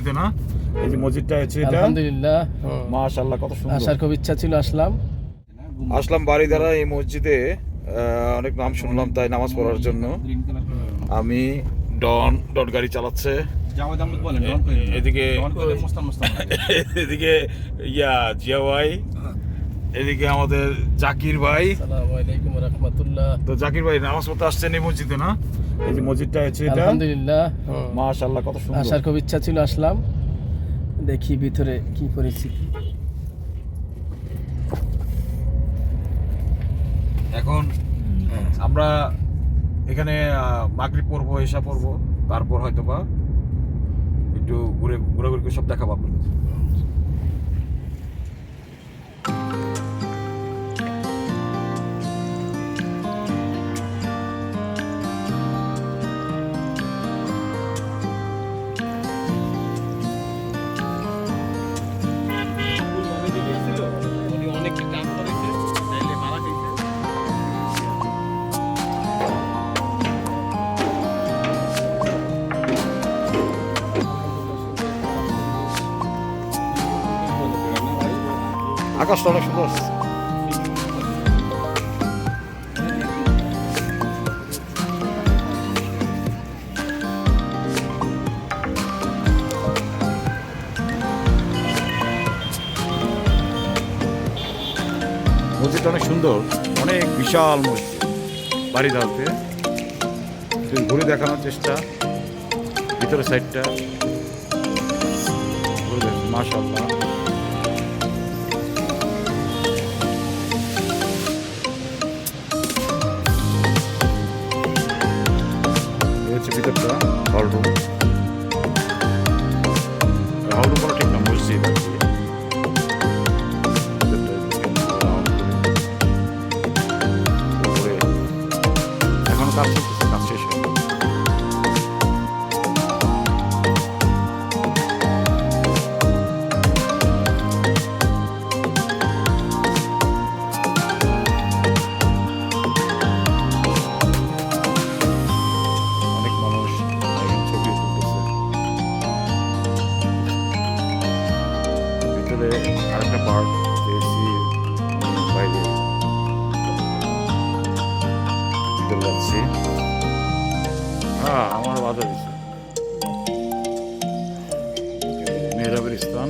মসজিদে না, এই যে মসজিদটা আছে এটা আলহামদুলিল্লাহ মাশাআল্লাহ কত সুন্দর। আসার খুব ইচ্ছা ছিল, আসলাম বাড়িধারা এই মসজিদে, অনেক নাম শুনলাম তাই নামাজ পড়ার জন্য। আমি ডন গাড়ি চালাচ্ছে, এদিকে এদিকে জিয়া ভাই, এদিকে আমাদের জাকির ভাই। আসসালামু আলাইকুম ওয়া রাহমাতুল্লাহ। তো জাকির ভাই নামাজ পড়তে আসছেন এই মসজিদে না, এই যে মসজিদটা আছে এটা আলহামদুলিল্লাহ মাশাআল্লাহ কত সুন্দর। আসার খুব ইচ্ছা ছিল, আসলাম, দেখি ভিতরে কি পরিস্থিতি। এখন আমরা এখানে মাগরিব পড়বো, এশা পড়বো, তারপর হয়তো বা একটু ঘুরে সব দেখাবো আপনাদের। আকাশটা অনেক সুন্দর। মসজিদটা অনেক সুন্দর, অনেক বিশাল মসজিদ বাড়িধারাতে। ঘুরে দেখানোর চেষ্টা, ভিতরের সাইডটা মাশাআল্লাহ। ভিতরটা হলরুম বলা ঠিক না, মসজিদ আর কি। এখনো কাজ চলতেছে, কাজ শেষ হয়নি। আরেকটা পার্ক এসি বাইরে ভিতরে যাচ্ছি। আমার বাধা দিচ্ছে মেহরাবের স্থান।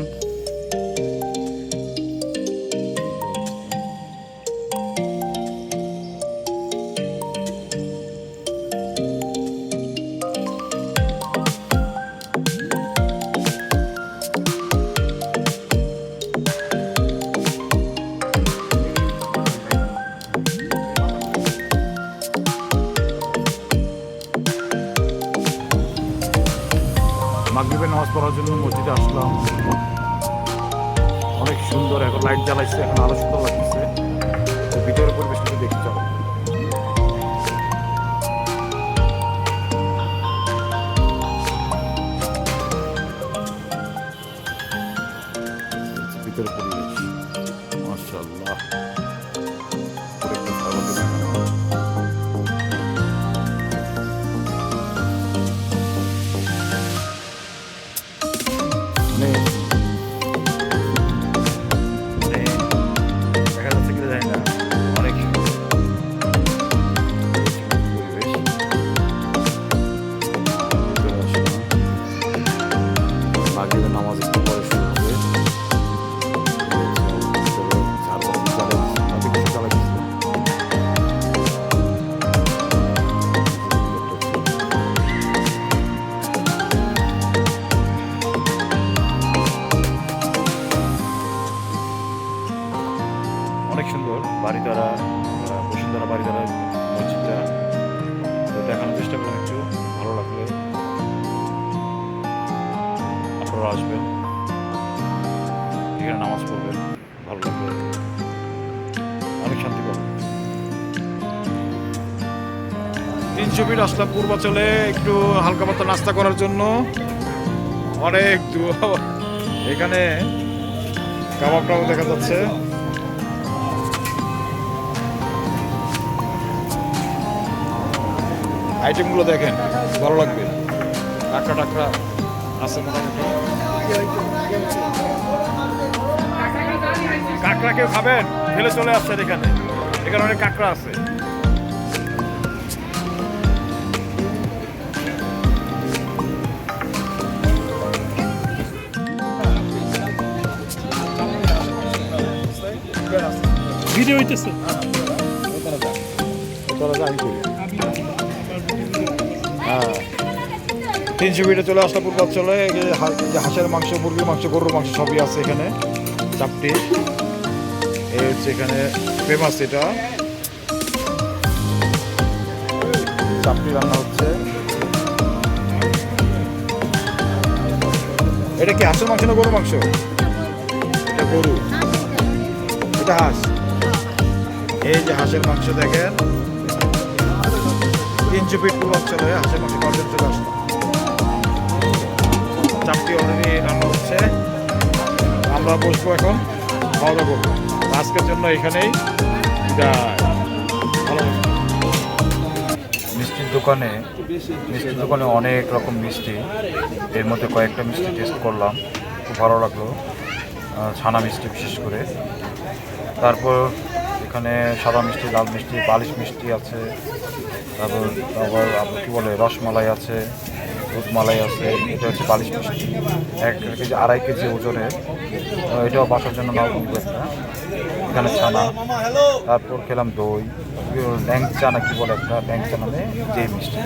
মাগরিবের নামাজ পড়ার জন্য মসজিদে আসলাম, অনেক সুন্দর। এখন লাইট জ্বালাইছে, এখন আলো সুন্দর লাগতেছে। ভিতরের পরিবেশটা দেখতে চাও। ভিতরের পরিবেশ মাশাআল্লাহ। নামাজ একটু পরে শুরু হবে। অনেক সুন্দর বাড়িধারা, বসুন্ধরা বাড়িধারা মসজিদটা। তো দেখানোর চেষ্টা করলাম, একটু ভালো লাগলে আপনারা আসবেন, এখানে নামাজ পড়বেন, ভালো লাগবে, অনেক শান্তি পাবেন। 300 ফিট আসলাম পূর্বাচলে একটু হালকা পাতলা নাস্তা করার জন্য। অনেক এখানে কাবাবটাও দেখা যাচ্ছে। আইটেমগুলো দেখেন, ভালো লাগবে। টাকরা আছে মোটামুটি। কাঁকড়া কেউ খাবেন? ফেলে চলে আসছেন এখানে, এখানে অনেক কাঁকড়া আছে। ভিডিও হইতেছে। হ্যাঁ, 300 মিটার চলে আসলে পূর্বাঞ্চলে এই যে হাঁসের মাংস, মুরগির মাংস, গরুর মাংস সবই আছে এখানে। চাপটি এই হচ্ছে এখানে ফেমাস, এটা চাপটি রান্না হচ্ছে। এটা কি হাঁসের মাংস না গরুর মাংস? এটা গরু, এটা হাঁস। এই যে হাঁসের মাংস দেখেন, 300 ফিট পূর্বাঞ্চলে হাঁসের মাংস পাওয়ার চলে আসলো। চাপটি অলরেডি রান্না হচ্ছে, আমরা বসবো এখন, খাওয়া দাওয়া করবো। আজকের জন্য এখানেই বিদায়। ভালো মিষ্টির দোকানে অনেক রকম মিষ্টি, এর মধ্যে কয়েকটা মিষ্টি টেস্ট করলাম, খুব ভালো লাগলো। ছানা মিষ্টি বিশেষ করে। তারপর এখানে সাদা মিষ্টি, লাল মিষ্টি, বালিশ মিষ্টি আছে। তারপর আপনার কী বলে, রসমালাই আছে, দুধমালাই আছে। এটা হচ্ছে বালিশ মিষ্টি, 1 কেজি 2.5 কেজি ওজনে। এটাও বাসার জন্য নাও কিনবো একটা। এখানে ছানা, তারপর খেলাম দই, ল্যাংচা না কি বলে একটা, ল্যাংচা নামে যে মিষ্টি।